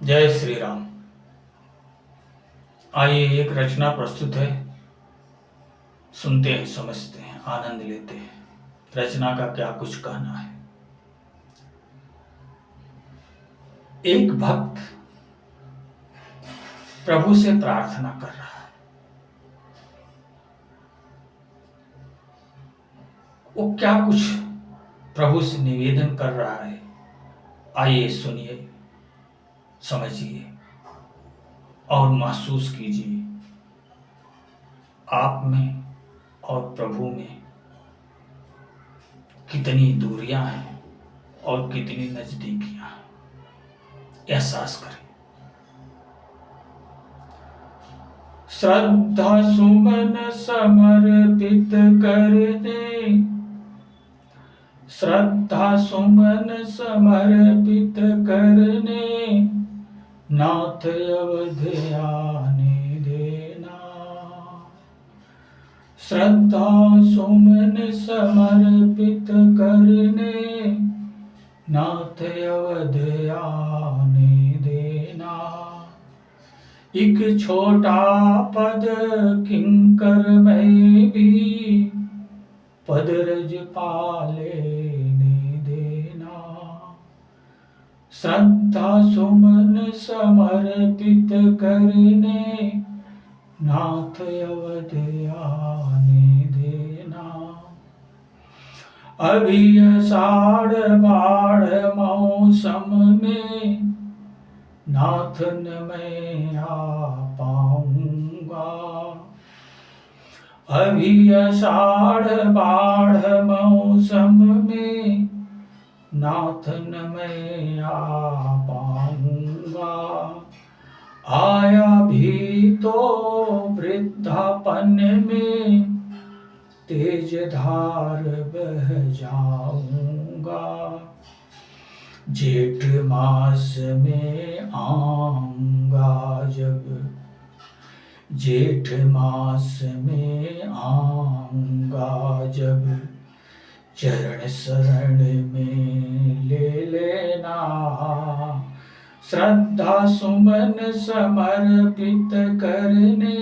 जय श्री राम। आइए एक रचना प्रस्तुत है। सुनते हैं, समझते हैं, आनंद लेते हैं। रचना का क्या कुछ कहना है। एक भक्त प्रभु से प्रार्थना कर रहा है। वो क्या कुछ प्रभु से निवेदन कर रहा है। आइए सुनिए, समझिए और महसूस कीजिए। आप में और प्रभु में कितनी दूरियां हैं और कितनी नजदीकियां हैं, एहसास करें। श्रद्धा सुमन समर्पित करने, श्रद्धा सुमन समर्पित करने, नाथ अवध आने देना। श्रद्धा सुमन समर्पित करने, नाथ अवध आने देना। एक छोटा पद किंकर में भी पद रज पालेने देना। श्रद्धा सुमन समर्पित करने, नाथ अवध आने देना। अभी आषाढ़ बाढ़ मौसम में नाथ न मैं आ पाऊंगा। अभी आषाढ़ बाढ़ मौसम में नाथ न मैं आ पाऊंगा। आया भी तो वृद्धापन में तेज धार बह जाऊंगा। जेठ मास में आऊंगा जब, जेठ मास में आऊंगा जब, चरण शरण में ले लेना। श्रद्धा सुमन समर्पित करने,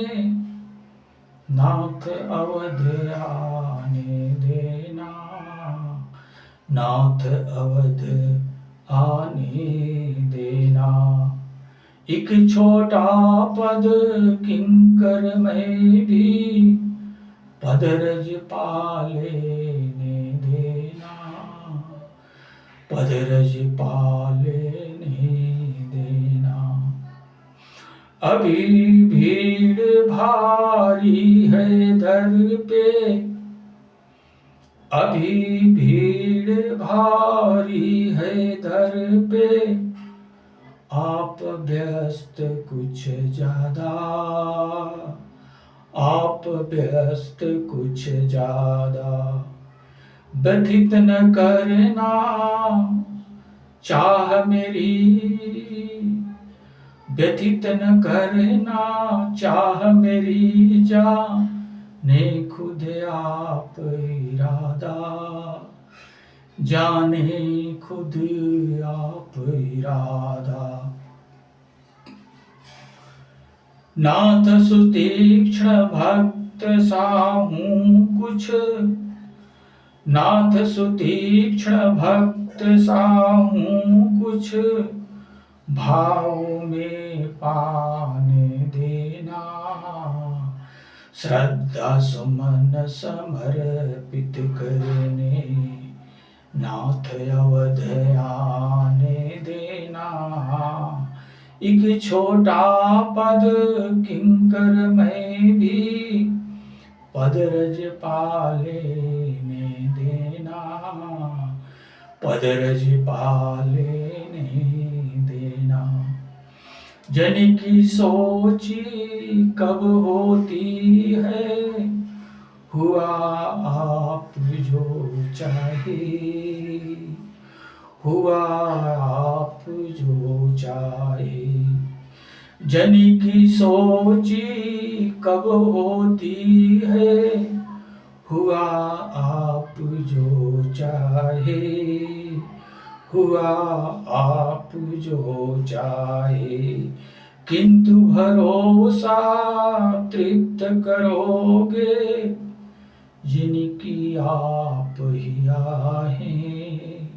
नाथ अवध आने देना। नाथ अवध आने देना। एक छोटा पद किंकर में भी पद रज पालेने देना। पद रज पालेने देना। अभी भीड़ भारी है दर पे, अभी भीड़ भारी है दर पे, आप व्यस्त कुछ ज्यादा, आप व्यस्त कुछ ज्यादा। व्यथित न करना चाह मेरी, व्यथित न करना चाह मेरी जाने खुद आप इरादा। जाने खुद आप इरादा। नाथ सुतीक्ष्ण भक्त सा हूँ कुछ, नाथ सुतीक्ष्ण भक्त सा हूँ कुछ, भाव में पाने देना। श्रद्धा सुमन समर्पित करने, नाथ अवध आने देना। एक छोटा पद किंकर में भी पद रज पालेने देना। पद रज पालेने देना। जन की सोची कब होती है, हुआ आप जो चाहे, हुआ आप जो चाहे। जन की सोची कब होती है, हुआ आप जो चाहे, हुआ आप जो चाहे, किंतु भरोसा तृप्त करोगे, जिनकी आप ही आहें,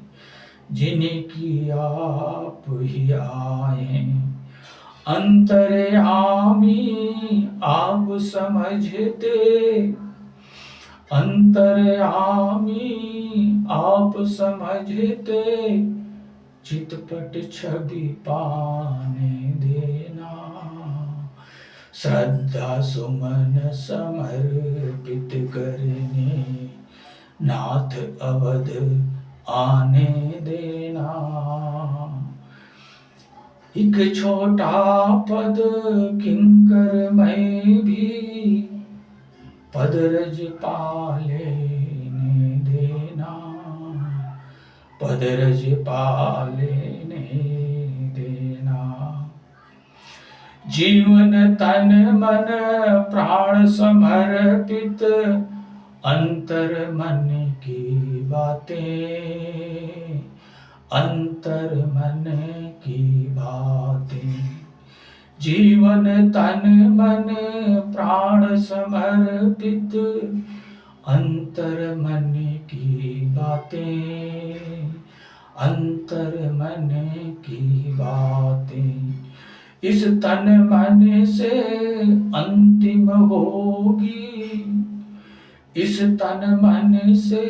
जिनकी आप ही आहें। अंतर्यामी आप समझते, अंतर्यामी आप समझते, चितपट छवि पाने देना। श्रद्धा सुमन समर्पित करने, नाथ अवध आने देना। एक छोटा पद किंकर मैं भी, पदरज पालेने देना, पदरज पालेने देना। जीवन तन मन प्राण समर्पित, अंतर मन की बातें, अंतर मन की बातें। जीवन तन मन प्राण समर्पित, अंतर मन की बातें, अंतर मन की बातें। इस तन मन से अंतिम होगी, इस तन मन से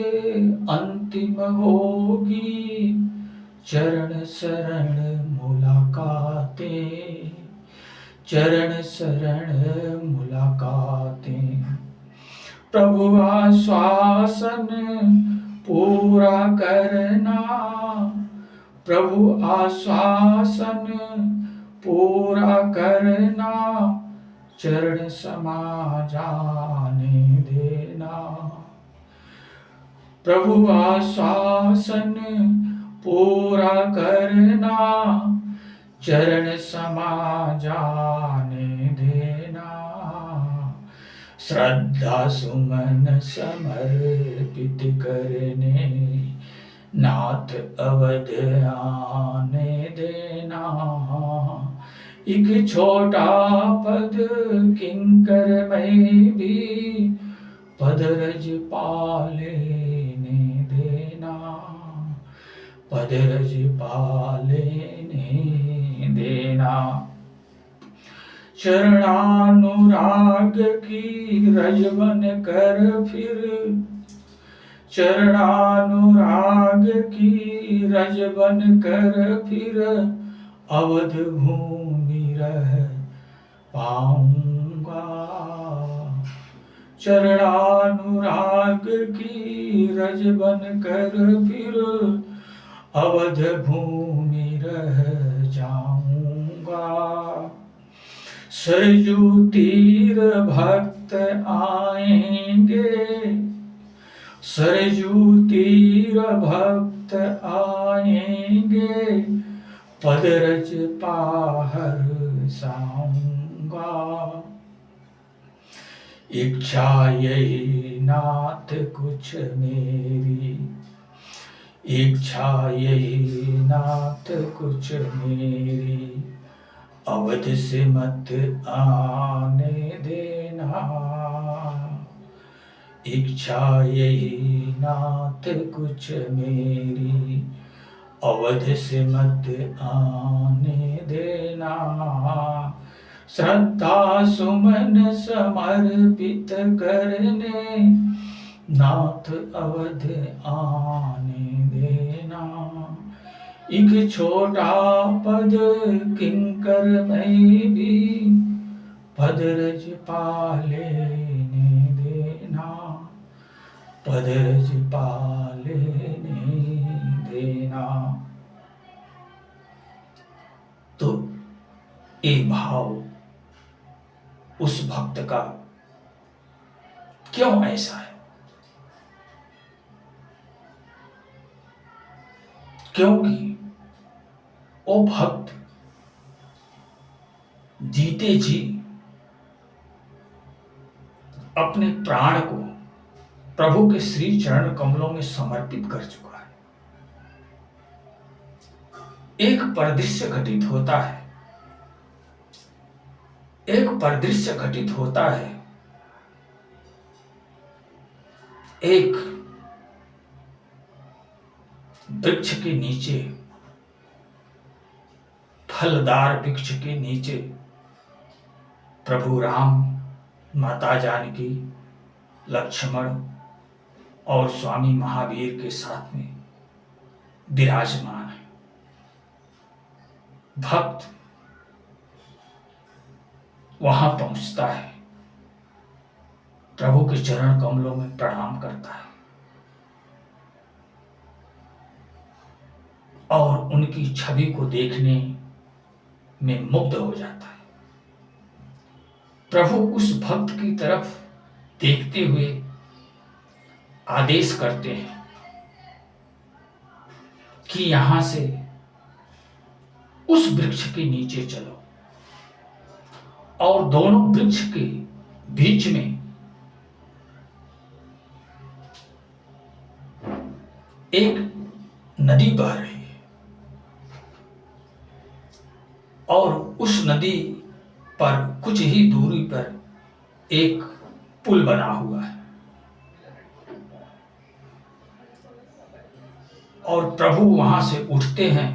अंतिम होगी, चरण शरण मुलाकातें, चरण शरण मुलाकातें। प्रभु आश्वासन पूरा करना, प्रभु आश्वासन पूरा करना, चरण समा जाने देना। प्रभु आश्वासन पूरा करना, चरण समा जाने देना। श्रद्धा सुमन समर्पित करने, नाथ अवध आने देना। एक छोटा पद किंकर में भी, पदरज पालेने देना, पदरज पालेने देना। चरणानुराग की रजबन कर फिर, चरणानुराग की रजबन कर फिर, अवध भूमि रह पाऊंगा। चरणानुराग की रजबन कर फिर, अवध भूमि रह जाऊंगा। सरजू तीर भक्त आएंगे, सरजू तीर भक्त आएंगे, पदरज पाहर साऊंगा। इच्छा यही नाथ कुछ मेरी, इच्छा यही नाथ कुछ मेरी, अवध से मत आने देना। इच्छा यही नाथ कुछ मेरी, अवध से मत आने देना। श्रद्धा सुमन समर्पित करने, नाथ अवध आने देना। एक छोटा पद किंकर में भी, पदरज पालेने देना, पदरज पालेने देना। तो ये भाव उस भक्त का क्यों ऐसा है? क्योंकि वो भक्त जीते जी अपने प्राण को प्रभु के श्री चरण कमलों में समर्पित कर चुका है। एक परिदृश्य घटित होता है। एक परिदृश्य घटित होता है। एक वृक्ष के नीचे, फलदार वृक्ष के नीचे प्रभु राम, माता जानकी, लक्ष्मण और स्वामी महावीर के साथ में विराजमान है। भक्त वहां पहुंचता है, प्रभु के चरण कमलों में प्रणाम करता है और उनकी छवि को देखने में मुग्ध हो जाता है। प्रभु उस भक्त की तरफ देखते हुए आदेश करते हैं कि यहां से उस वृक्ष के नीचे चलो, और दोनों वृक्ष के बीच में एक नदी बह रही है और उस नदी पर कुछ ही दूरी पर एक पुल बना हुआ है और प्रभु वहां से उठते हैं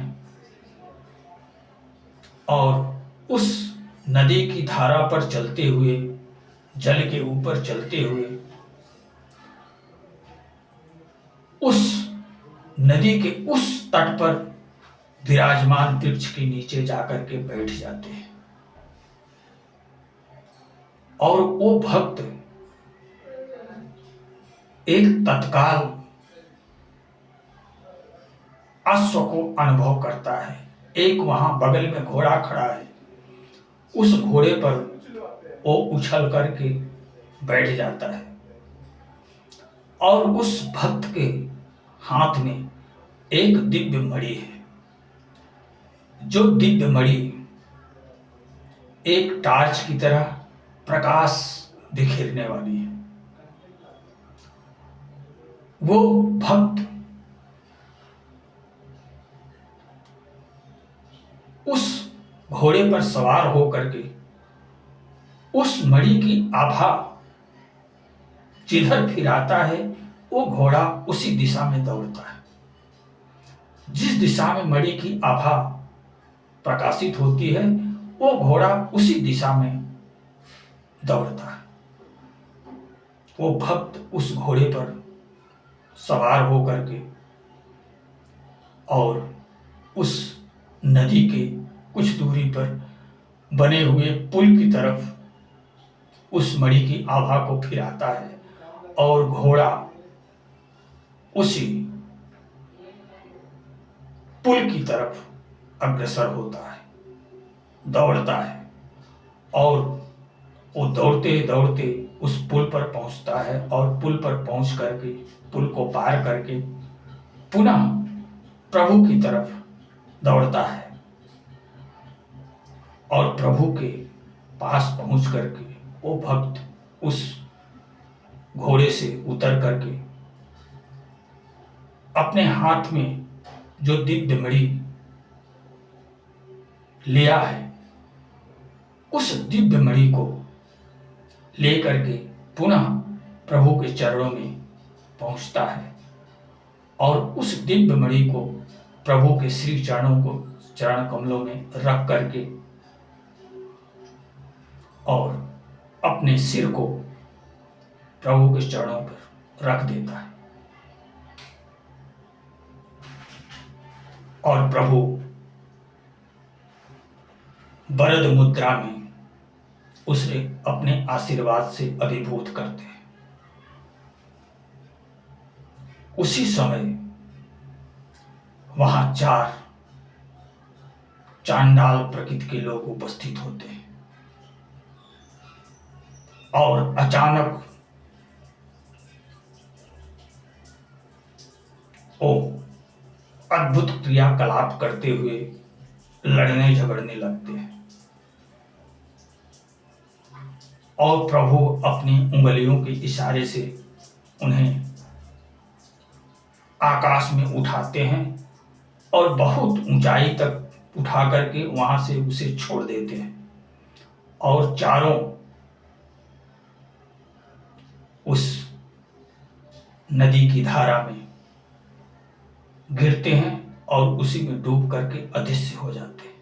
और उस नदी की धारा पर चलते हुए, जल के ऊपर चलते हुए उस नदी के उस तट पर विराजमान वृक्ष के नीचे जाकर के बैठ जाते हैं और वो भक्त एक तत्काल अश्व को अनुभव करता है। एक वहां बगल में घोड़ा खड़ा है, उस घोड़े पर वो उछल करके बैठ जाता है और उस भक्त के हाथ में एक दिव्य मणि है, जो दिव्य मणि एक टार्च की तरह प्रकाश बिखेरने वाली है। वो भक्त उस घोड़े पर सवार होकर के उस मणि की आभा जिधर फिराता है, वो घोड़ा उसी दिशा में दौड़ता है। जिस दिशा में मणि की आभा प्रकाशित होती है, वो घोड़ा उसी दिशा में दौड़ता है। वो भक्त उस घोड़े पर सवार होकर के और उस नदी के कुछ दूरी पर बने हुए पुल की तरफ उस मणि की आभा को फिराता है और घोड़ा उसी पुल की तरफ अग्रसर होता है, दौड़ता है और वो दौड़ते दौड़ते उस पुल पर पहुंचता है और पुल पर पहुंच करके, पुल को पार करके पुनः प्रभु की तरफ दौड़ता है और प्रभु के पास पहुंच करके वो भक्त उस घोड़े से उतर करके अपने हाथ में जो दिव्य मणि लिया है, उस दिव्य मणि को लेकर के पुनः प्रभु के चरणों में पहुंचता है और उस दिव्य मणि को प्रभु के श्री चरण कमलों में रख करके और अपने सिर को प्रभु के चरणों पर रख देता है और प्रभु वरद मुद्रा में उसे अपने आशीर्वाद से अभिभूत करते हैं। उसी समय वहां 4 चांडाल प्रकृति के लोग उपस्थित होते हैं और अचानक वो अद्भुत क्रियाकलाप करते हुए लड़ने झगड़ने लगते हैं और प्रभु अपनी उंगलियों के इशारे से उन्हें आकाश में उठाते हैं और बहुत ऊंचाई तक उठा करके वहां से उसे छोड़ देते हैं और चारों उस नदी की धारा में गिरते हैं और उसी में डूब करके अदृश्य हो जाते हैं।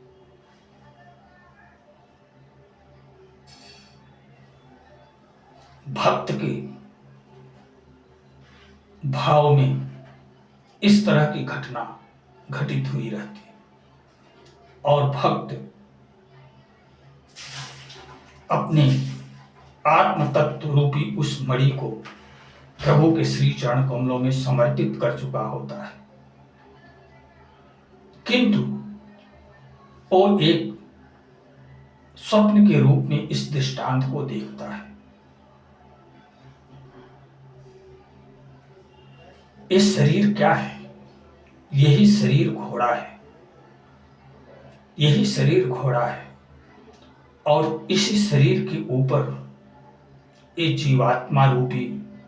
भक्त के भाव में इस तरह की घटना घटित हुई रहती है और भक्त अपने आत्म तत्व रूपी उस मणि को प्रभु के श्री चरण कमलों में समर्पित कर चुका होता है, किंतु वो एक स्वप्न के रूप में इस दृष्टांत को देखता है। ये शरीर क्या है? यही शरीर घोड़ा है, यही शरीर घोड़ा है और इसी शरीर के ऊपर एक जीवात्मा रूपी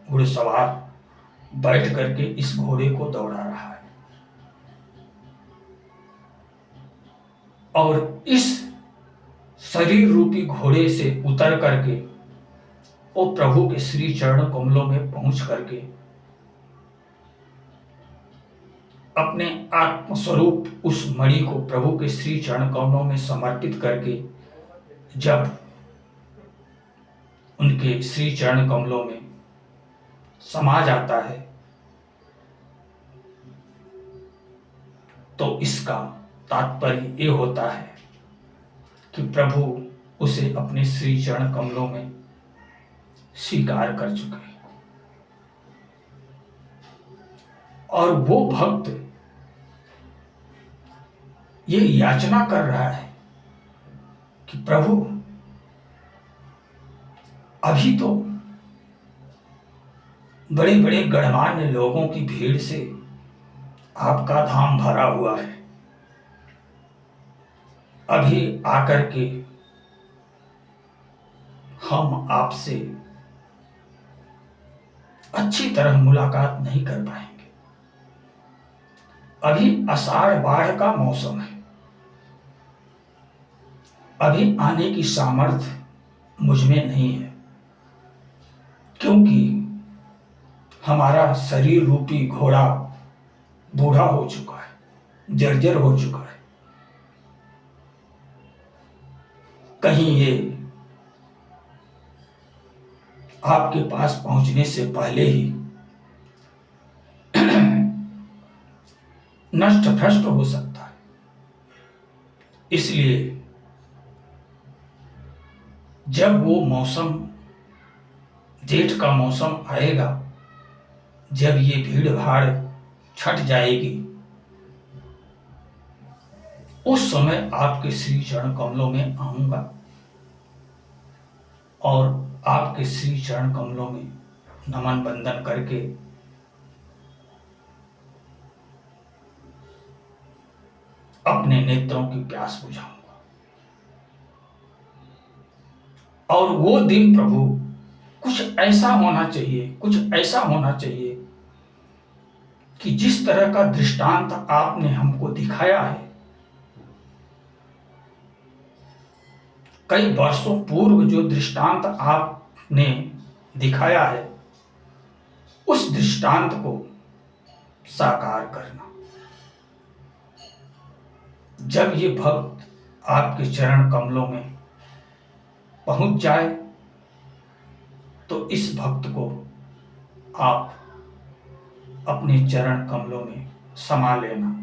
घुड़सवार बैठ करके इस घोड़े को दौड़ा रहा है और इस शरीर रूपी घोड़े से उतर करके वो प्रभु के श्री चरण कमलों में पहुंच करके अपने आत्मस्वरूप उस मणि को प्रभु के श्री चरण कमलों में समर्पित करके जब उनके श्री चरण कमलों में समा जाता है तो इसका तात्पर्य ये होता है कि प्रभु उसे अपने श्री चरण कमलों में स्वीकार कर चुके हैं और वो भक्त ये याचना कर रहा है कि प्रभु अभी तो बड़े बड़े गणमान्य लोगों की भीड़ से आपका धाम भरा हुआ है, अभी आकर के हम आपसे अच्छी तरह मुलाकात नहीं कर पाएंगे। अभी आषाढ़ बाढ़ का मौसम है, अभी आने की सामर्थ्य मुझ में नहीं है, क्योंकि हमारा शरीर रूपी घोड़ा बूढ़ा हो चुका है, जर्जर हो चुका है। कहीं ये आपके पास पहुंचने से पहले ही नष्ट भ्रष्ट हो सकता है। इसलिए जब वो मौसम, जेठ का मौसम आएगा, जब ये भीड़ भाड़ छट जाएगी, उस समय आपके श्री चरण कमलों में आऊंगा और आपके श्री चरण कमलों में नमन बंदन करके अपने नेत्रों की प्यास बुझाऊंगा। और वो दिन प्रभु कुछ ऐसा होना चाहिए, कुछ ऐसा होना चाहिए कि जिस तरह का दृष्टांत आपने हमको दिखाया है, कई वर्षों पूर्व जो दृष्टांत आपने दिखाया है, उस दृष्टांत को साकार करना। जब ये भक्त आपके चरण कमलों में पहुंच जाए तो इस भक्त को आप अपने चरण कमलों में समा लेना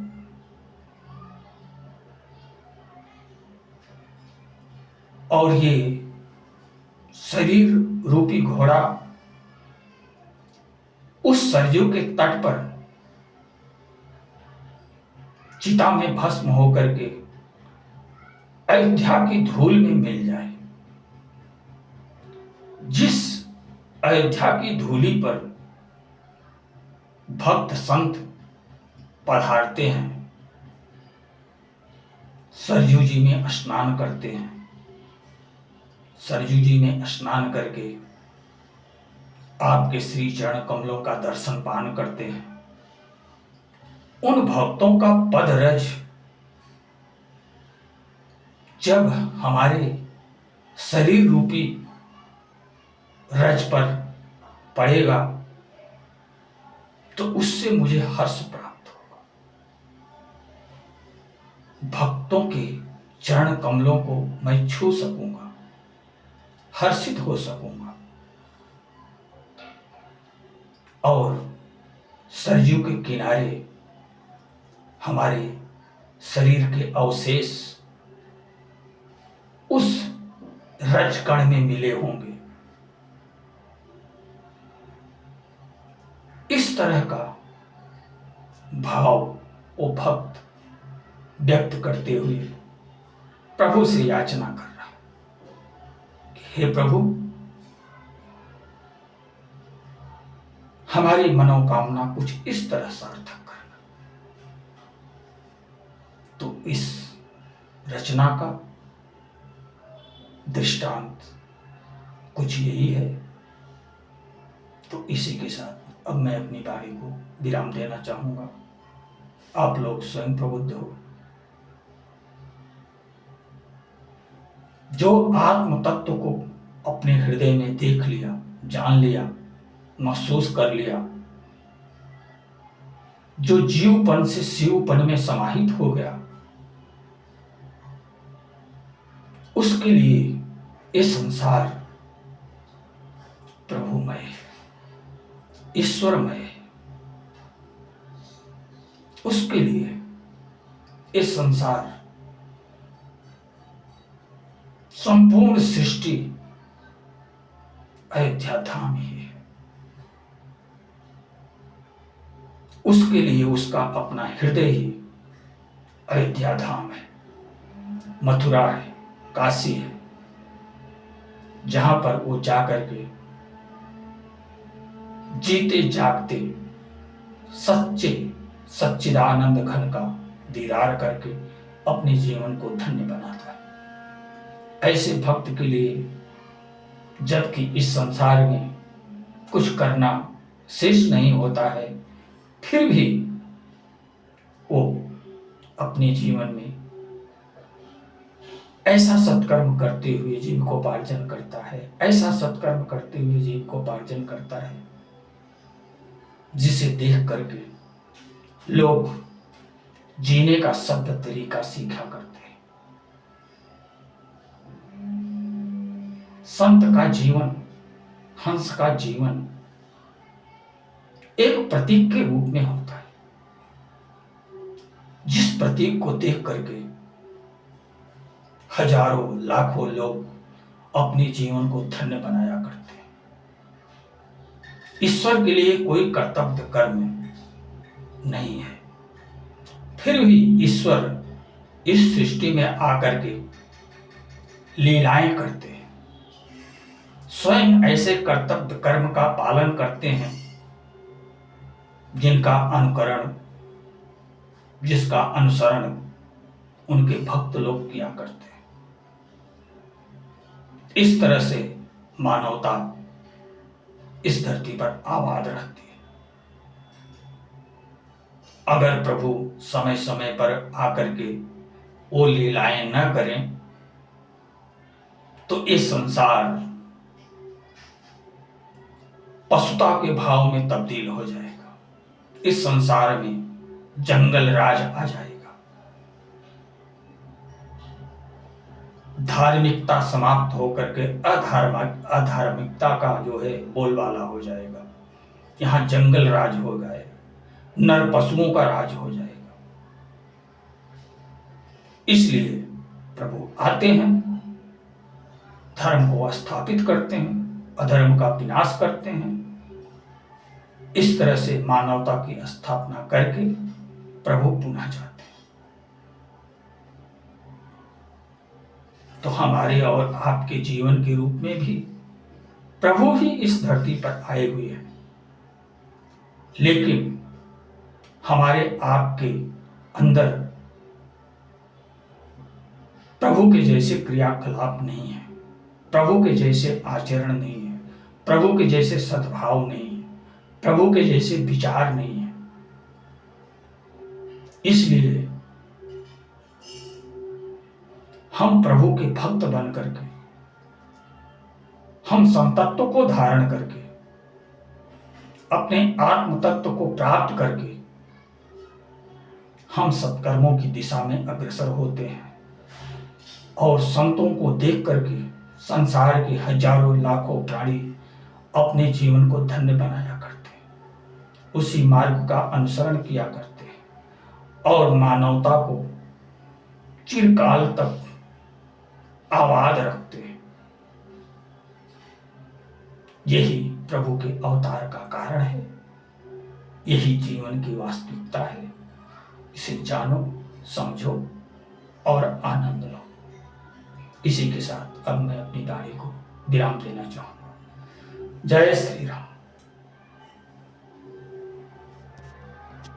और ये शरीर रूपी घोड़ा उस सरयू के तट पर चिता में भस्म होकर के अयोध्या की धूल में मिल जाए। जिस अयोध्या की धूली पर भक्त संत पधारते हैं, सरयू जी में स्नान करते हैं, सरयू जी में स्नान करके आपके श्री चरण कमलों का दर्शन पान करते हैं, उन भक्तों का पद रज जब हमारे शरीर रूपी रज पर पड़ेगा तो उससे मुझे हर्ष प्राप्त होगा। भक्तों के चरण कमलों को मैं छू सकूंगा, हर्षित हो सकूंगा और सरयू के किनारे हमारे शरीर के अवशेष उस रजकण में मिले होंगे। इस तरह का भाव वो भक्त व्यक्त करते हुए प्रभु से याचना कर रहा कि हे प्रभु, हमारी मनोकामना कुछ इस तरह सार्थक करना। तो इस रचना का दृष्टांत कुछ यही है। तो इसी के साथ अब मैं अपनी वाणी को विराम देना चाहूंगा। आप लोग स्वयं प्रबुद्ध हो। जो आत्म तत्व को अपने हृदय में देख लिया, जान लिया, महसूस कर लिया, जो जीवपन से शिवपन में समाहित हो गया, उसके लिए ये संसार प्रभुमय, ईश्वरमय। उसके लिए ये संसार, संपूर्ण सृष्टि अयोध्या धाम ही है। उसके लिए उसका अपना हृदय ही अयोध्या धाम है, मथुरा है, काशी है, जहां पर वो जाकर के जीते जागते सच्चे सच्चिदानंद घन का दीदार करके अपने जीवन को धन्य बनाता है। ऐसे भक्त के लिए जबकि इस संसार में कुछ करना शेष नहीं होता है, फिर भी वो अपने जीवन में ऐसा सत्कर्म करते हुए जीविकोपार्जन करता है, ऐसा सत्कर्म करते हुए जीविकोपार्जन करता है जिसे देख करके लोग जीने का सभ्य तरीका सीखा करते हैं। संत का जीवन, हंस का जीवन एक प्रतीक के रूप में होता है, जिस प्रतीक को देख करके हजारों लाखों लोग अपने जीवन को धन्य बनाया करते हैं। ईश्वर के लिए कोई कर्तव्य कर्म नहीं है, फिर भी ईश्वर इस सृष्टि में आकर के लीलाएं करते हैं, स्वयं ऐसे कर्तव्य कर्म का पालन करते हैं जिनका अनुकरण, जिसका अनुसरण उनके भक्त लोग किया करते हैं। इस तरह से मानवता इस धरती पर आबाद रहती है। अगर प्रभु समय समय पर आकर के वो लीलाएं न करें तो ये संसार पशुता के भाव में तब्दील हो जाएगा। इस संसार में जंगल राज आ जाएगा, धार्मिकता समाप्त होकर के अधार्मिकता का जो है बोलबाला हो जाएगा। यहां जंगल राज हो जाएगा, नर पशुओं का राज हो जाएगा। इसलिए प्रभु आते हैं, धर्म को स्थापित करते हैं, अधर्म का विनाश करते हैं। इस तरह से मानवता की स्थापना करके प्रभु पुनः जाते हैं। तो हमारे और आपके जीवन के रूप में भी प्रभु ही इस धरती पर आए हुए हैं, लेकिन हमारे आपके अंदर प्रभु के जैसे क्रियाकलाप नहीं है, प्रभु के जैसे आचरण नहीं है, प्रभु के जैसे सद्भाव नहीं है, प्रभु के जैसे विचार नहीं है। इसलिए हम प्रभु के भक्त बन करके, हम समतत्व को धारण करके, अपने आत्म तत्व को प्राप्त करके हम सत्कर्मों की दिशा में अग्रसर होते हैं और संतों को देख करके संसार के हजारों लाखों प्राणी अपने जीवन को धन्य बनाया करते हैं, उसी मार्ग का अनुसरण किया करते हैं और मानवता को चिरकाल तक आबाद रखते हैं। यही प्रभु के अवतार का कारण है, यही जीवन की वास्तविकता है। इसे जानो, समझो और आनंद लो। इसी के साथ अब मैं अपनी गाड़ी को विराम देना चाहूंगा। जय श्री राम।